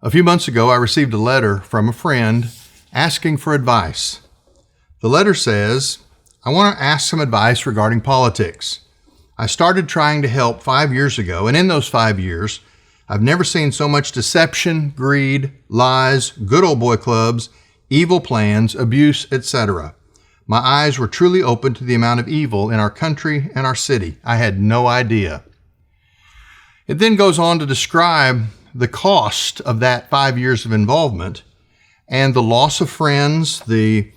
A few months ago, I received a letter from a friend asking for advice. The letter says, I want to ask some advice regarding politics. I started trying to help 5 years ago, and in those 5 years, I've never seen so much deception, greed, lies, good old boy clubs, evil plans, abuse, etc. My eyes were truly open to the amount of evil in our country and our city. I had no idea. It then goes on to describe the cost of that 5 years of involvement and the loss of friends, the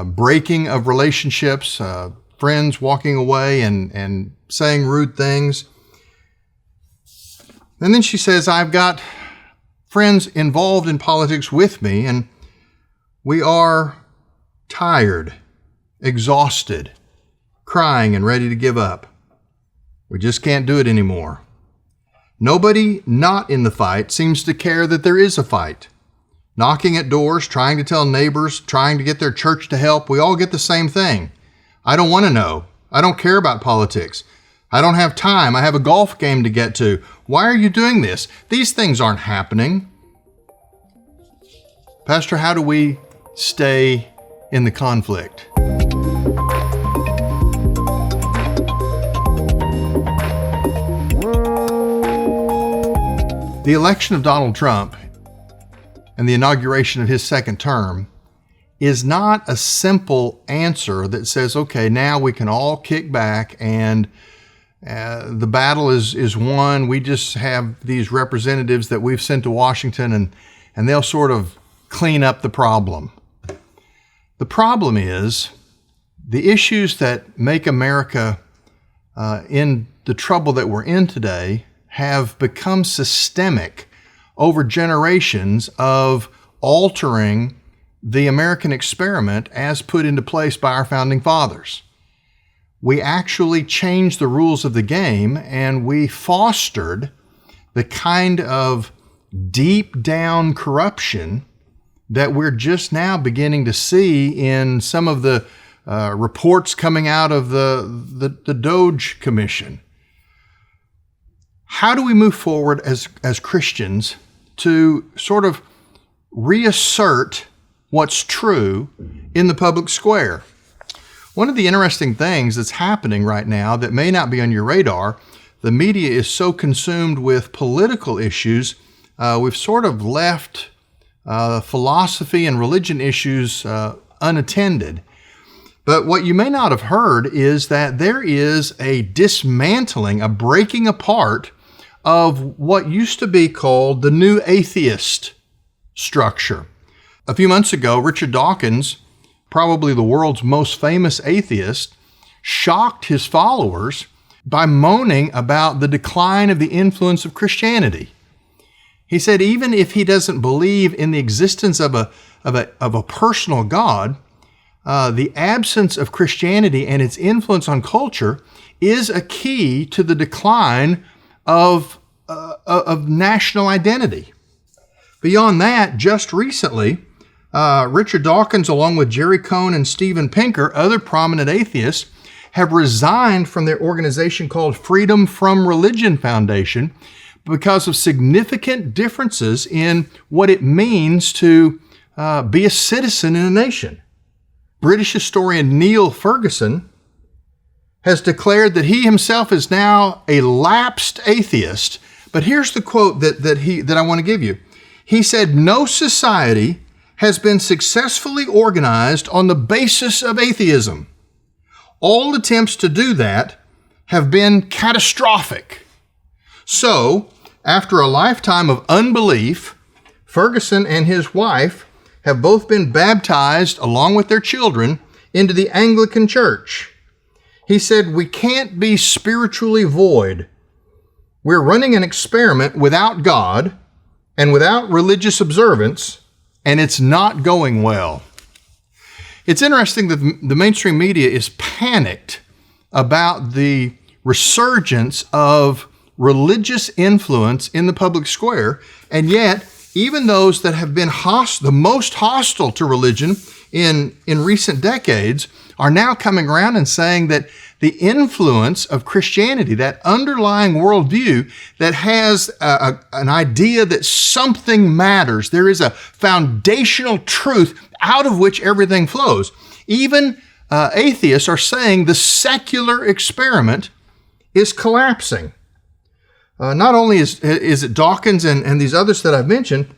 breaking of relationships, friends walking away and saying rude things. And then she says, I've got friends involved in politics with me, and we are tired, exhausted, crying and ready to give up. We just can't do it anymore. Nobody not in the fight seems to care that there is a fight. Knocking at doors, trying to tell neighbors, trying to get their church to help, we all get the same thing. I don't want to know. I don't care about politics. I don't have time. I have a golf game to get to. Why are you doing this? These things aren't happening. Pastor, how do we stay in the conflict? The election of Donald Trump and the inauguration of his second term is not a simple answer that says, okay, now we can all kick back and the battle is won. We just have these representatives that we've sent to Washington and they'll sort of clean up the problem. The problem is the issues that make America in the trouble that we're in today have become systemic over generations of altering the American experiment as put into place by our founding fathers. We actually changed the rules of the game, and we fostered the kind of deep down corruption that we're just now beginning to see in some of the reports coming out of the Doge Commission. How do we move forward as Christians to sort of reassert what's true in the public square? One of the interesting things that's happening right now that may not be on your radar, the media is so consumed with political issues, we've sort of left philosophy and religion issues unattended. But what you may not have heard is that there is a dismantling, a breaking apart of what used to be called the new atheist structure. A few months ago, Richard Dawkins, probably the world's most famous atheist, shocked his followers by moaning about the decline of the influence of Christianity. He said even if he doesn't believe in the existence of a personal God, the absence of Christianity and its influence on culture is a key to the decline of national identity. Beyond that, just recently, Richard Dawkins, along with Jerry Cohn and Steven Pinker, other prominent atheists, have resigned from their organization called Freedom from Religion Foundation because of significant differences in what it means to be a citizen in a nation. British historian Neil Ferguson has declared that he himself is now a lapsed atheist. But here's the quote that I want to give you. He said, "No society has been successfully organized on the basis of atheism. All attempts to do that have been catastrophic." So, after a lifetime of unbelief, Ferguson and his wife have both been baptized along with their children into the Anglican Church. He said, "We can't be spiritually void. We're running an experiment without God and without religious observance, and it's not going well." It's interesting that the mainstream media is panicked about the resurgence of religious influence in the public square, and yet even those that have been the most hostile to religion in recent decades are now coming around and saying that the influence of Christianity, that underlying worldview that has an idea that something matters. There is a foundational truth out of which everything flows. Even atheists are saying the secular experiment is collapsing. Not only is it Dawkins and these others that I've mentioned,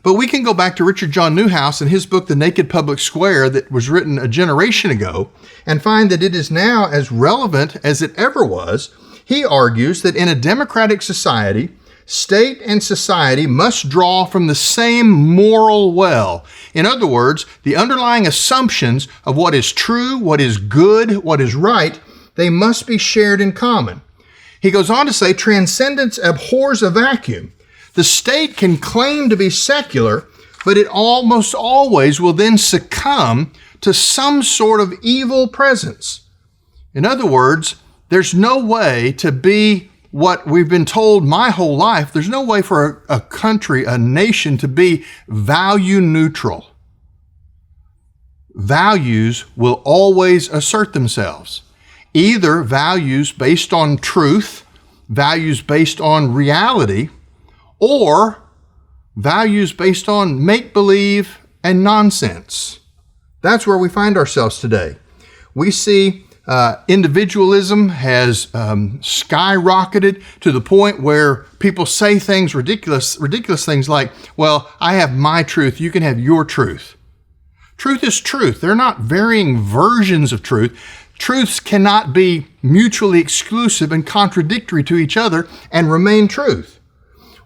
but we can go back to Richard John Newhouse and his book, The Naked Public Square, that was written a generation ago, and find that it is now as relevant as it ever was. He argues that in a democratic society, state and society must draw from the same moral well. In other words, the underlying assumptions of what is true, what is good, what is right, they must be shared in common. He goes on to say, transcendence abhors a vacuum. The state can claim to be secular, but it almost always will then succumb to some sort of evil presence. In other words, there's no way to be what we've been told my whole life. There's no way for a country, a nation to be value neutral. Values will always assert themselves. Either values based on truth, values based on reality, or values based on make-believe and nonsense. That's where we find ourselves today. We see individualism has skyrocketed to the point where people say things, ridiculous things like, well, I have my truth, you can have your truth. Truth is truth. They're not varying versions of truth. Truths cannot be mutually exclusive and contradictory to each other and remain truth.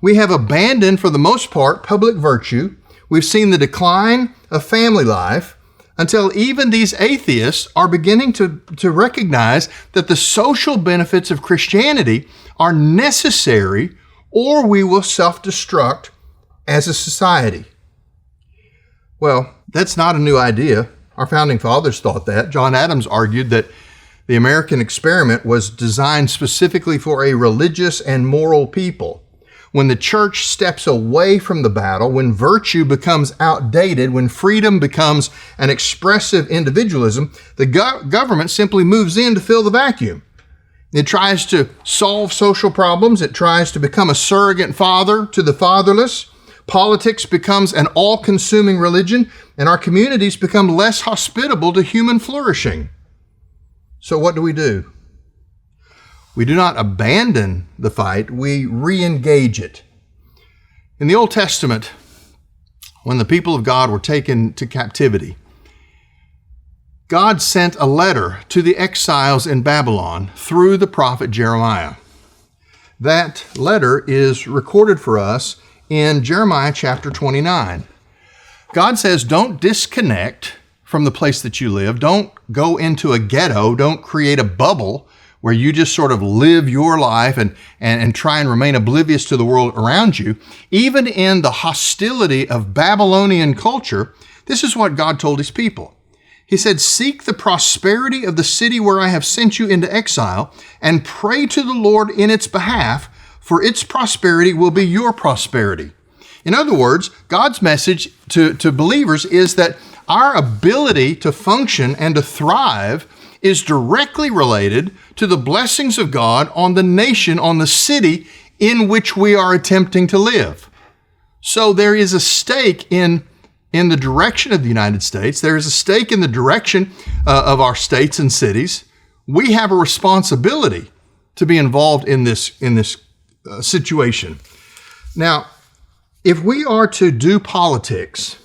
We have abandoned, for the most part, public virtue. We've seen the decline of family life until even these atheists are beginning to recognize that the social benefits of Christianity are necessary, or we will self-destruct as a society. Well, that's not a new idea. Our founding fathers thought that. John Adams argued that the American experiment was designed specifically for a religious and moral people. When the church steps away from the battle, when virtue becomes outdated, when freedom becomes an expressive individualism, the government simply moves in to fill the vacuum. It tries to solve social problems. It tries to become a surrogate father to the fatherless. Politics becomes an all-consuming religion, and our communities become less hospitable to human flourishing. So what do? We do not abandon the fight, we re-engage it. In the Old Testament, when the people of God were taken to captivity, God sent a letter to the exiles in Babylon through the prophet Jeremiah. That letter is recorded for us in Jeremiah chapter 29. God says, don't disconnect from the place that you live. Don't go into a ghetto. Don't create a bubble where you just sort of live your life and try and remain oblivious to the world around you. Even in the hostility of Babylonian culture, this is what God told his people. He said, seek the prosperity of the city where I have sent you into exile, and pray to the Lord in its behalf, for its prosperity will be your prosperity. In other words, God's message to believers is that our ability to function and to thrive is directly related to the blessings of God on the nation, on the city in which we are attempting to live. So there is a stake in the direction of the United States. There is a stake in the direction of our states and cities. We have a responsibility to be involved in this situation. Now, if we are to do politics,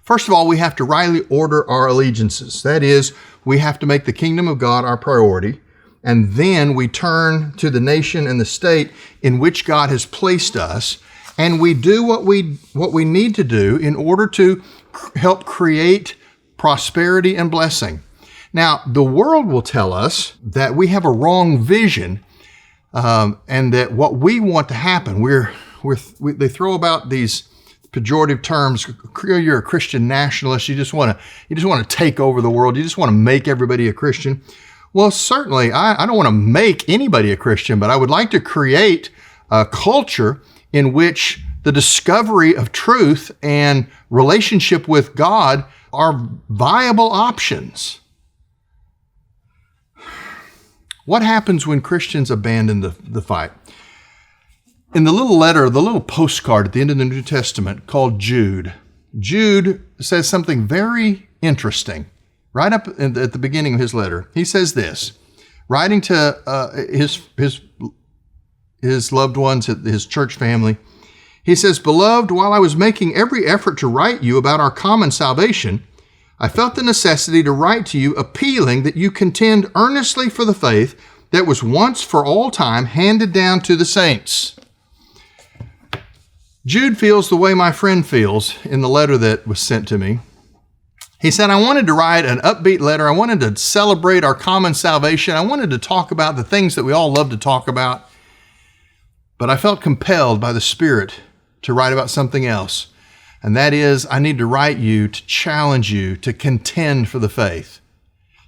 first of all, we have to rightly order our allegiances. That is, we have to make the kingdom of God our priority, and then we turn to the nation and the state in which God has placed us, and we do what we need to do in order to help create prosperity and blessing. Now, the world will tell us that we have a wrong vision, and that what we want to happen, they throw about these pejorative terms. You're a Christian nationalist. You just want to take over the world. You just want to make everybody a Christian. Well, certainly, I don't want to make anybody a Christian, but I would like to create a culture in which the discovery of truth and relationship with God are viable options. What happens when Christians abandon the fight? In the little letter, the little postcard at the end of the New Testament called Jude, Jude says something very interesting. Right up at the beginning of his letter, he says this, writing to his loved ones, his church family. He says, "Beloved, while I was making every effort to write you about our common salvation, I felt the necessity to write to you appealing that you contend earnestly for the faith that was once for all time handed down to the saints." Jude feels the way my friend feels in the letter that was sent to me. He said, I wanted to write an upbeat letter. I wanted to celebrate our common salvation. I wanted to talk about the things that we all love to talk about. But I felt compelled by the Spirit to write about something else. And that is, I need to write you to challenge you to contend for the faith,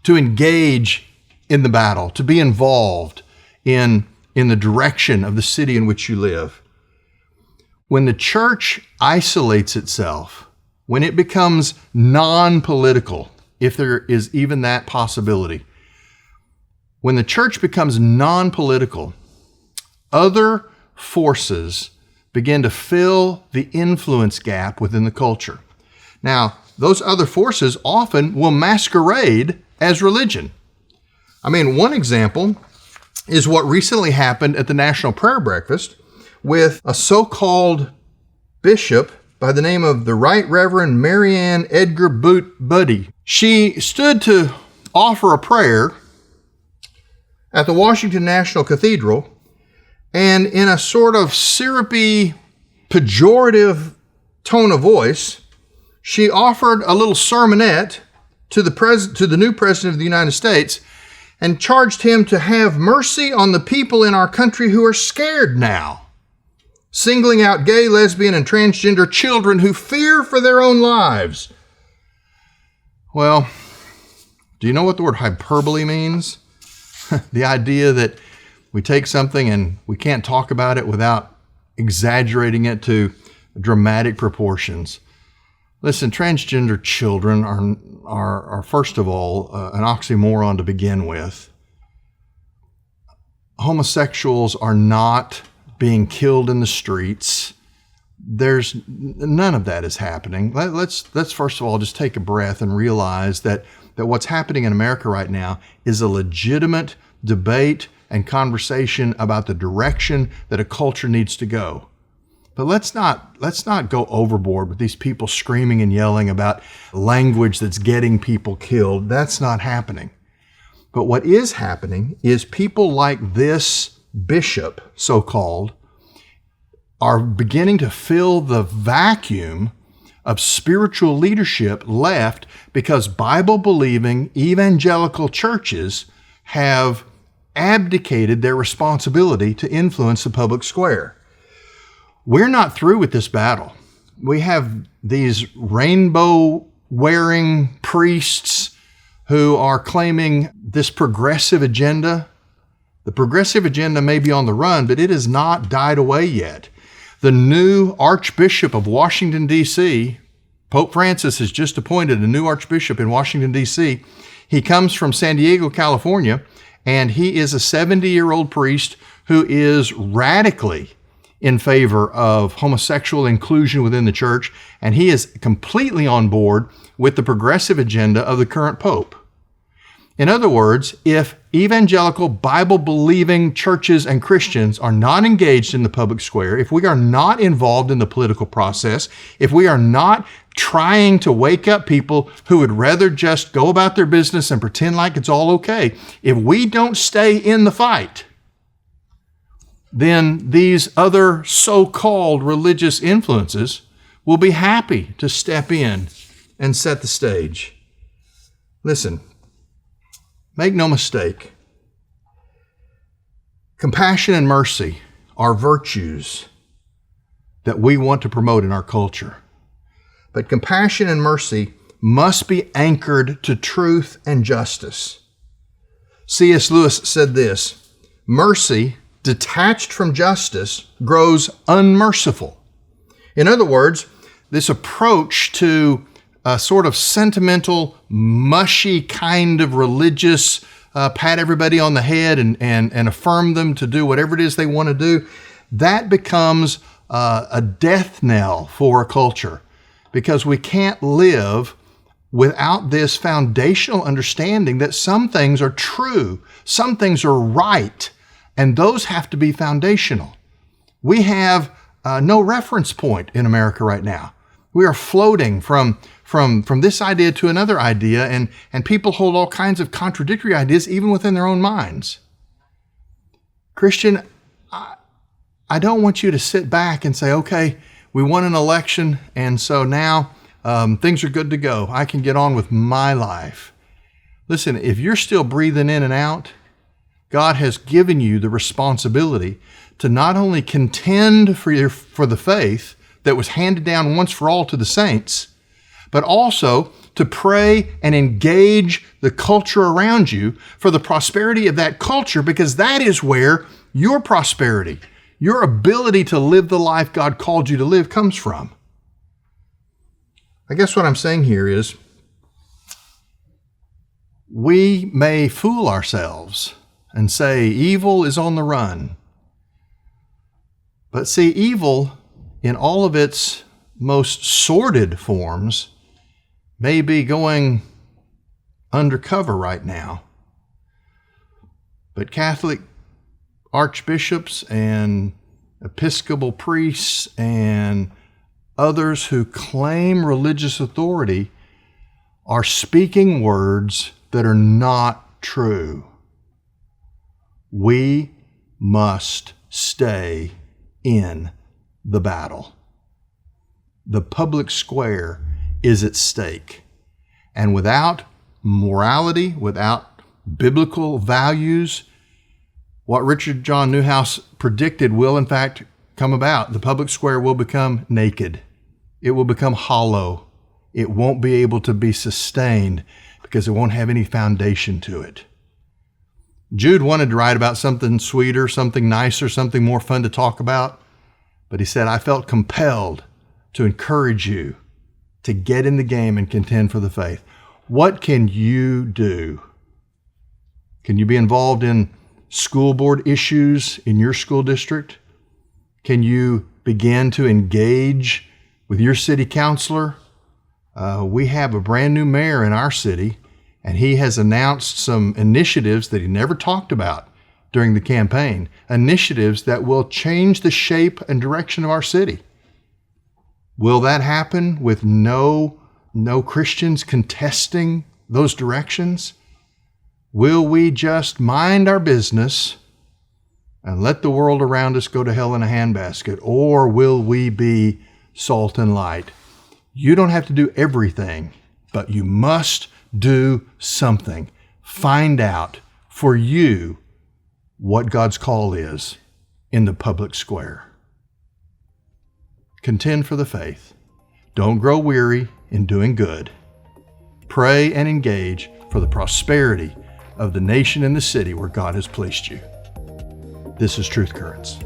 to engage in the battle, to be involved in the direction of the city in which you live. When the church isolates itself, when it becomes non-political, if there is even that possibility, when the church becomes non-political, other forces begin to fill the influence gap within the culture. Now, those other forces often will masquerade as religion. I mean, one example is what recently happened at the National Prayer Breakfast with a so-called bishop by the name of the Right Reverend Marianne Edgar Buddy. She stood to offer a prayer at the Washington National Cathedral, and in a sort of syrupy, pejorative tone of voice, she offered a little sermonette to the new President of the United States and charged him to have mercy on the people in our country who are scared now, singling out gay, lesbian, and transgender children who fear for their own lives. Well, do you know what the word hyperbole means? The idea that we take something and we can't talk about it without exaggerating it to dramatic proportions. Listen, transgender children are first of all, an oxymoron to begin with. Homosexuals are not being killed in the streets. There's none of that is happening. Let's first of all just take a breath and realize that what's happening in America right now is a legitimate debate and conversation about the direction that a culture needs to go. But let's not go overboard with these people screaming and yelling about language that's getting people killed. That's not happening. But what is happening is people like this bishop, so-called, are beginning to fill the vacuum of spiritual leadership left because Bible-believing evangelical churches have abdicated their responsibility to influence the public square. We're not through with this battle. We have these rainbow-wearing priests who are claiming this progressive agenda. The progressive agenda may be on the run, but it has not died away yet. The new Archbishop of Washington, D.C., Pope Francis has just appointed a new Archbishop in Washington, D.C. He comes from San Diego, California, and he is a 70-year-old priest who is radically in favor of homosexual inclusion within the church, and he is completely on board with the progressive agenda of the current Pope. In other words, if evangelical Bible-believing churches and Christians are not engaged in the public square, if we are not involved in the political process, if we are not trying to wake up people who would rather just go about their business and pretend like it's all okay, if we don't stay in the fight, then these other so-called religious influences will be happy to step in and set the stage. Listen, make no mistake. Compassion and mercy are virtues that we want to promote in our culture. But compassion and mercy must be anchored to truth and justice. C.S. Lewis said this, mercy detached from justice grows unmerciful. In other words, this approach to a sort of sentimental, mushy kind of religious pat everybody on the head and affirm them to do whatever it is they want to do, that becomes a death knell for a culture, because we can't live without this foundational understanding that some things are true, some things are right, and those have to be foundational. We have no reference point in America right now. We are floating from this idea to another idea, and people hold all kinds of contradictory ideas even within their own minds. Christian, I don't want you to sit back and say, okay, we won an election, and so now things are good to go. I can get on with my life. Listen, if you're still breathing in and out, God has given you the responsibility to not only contend for the faith that was handed down once for all to the saints, but also to pray and engage the culture around you for the prosperity of that culture, because that is where your prosperity, your ability to live the life God called you to live, comes from. I guess what I'm saying here is we may fool ourselves and say evil is on the run. But see, evil in all of its most sordid forms may be going undercover right now. But Catholic archbishops and Episcopal priests and others who claim religious authority are speaking words that are not true. We must stay in the battle. The public square is at stake. And without morality, without biblical values, what Richard John Newhouse predicted will in fact come about. The public square will become naked. It will become hollow. It won't be able to be sustained because it won't have any foundation to it. Jude wanted to write about something sweeter, something nicer, something more fun to talk about. But he said, I felt compelled to encourage you to get in the game and contend for the faith. What can you do? Can you be involved in school board issues in your school district? Can you begin to engage with your city councilor? We have a brand new mayor in our city, and he has announced some initiatives that he never talked about during the campaign, initiatives that will change the shape and direction of our city. Will that happen with no Christians contesting those directions? Will we just mind our business and let the world around us go to hell in a handbasket? Or will we be salt and light? You don't have to do everything, but you must do something. Find out for you what God's call is in the public square. Contend for the faith. Don't grow weary in doing good. Pray and engage for the prosperity of the nation and the city where God has placed you. This is Truth Currents.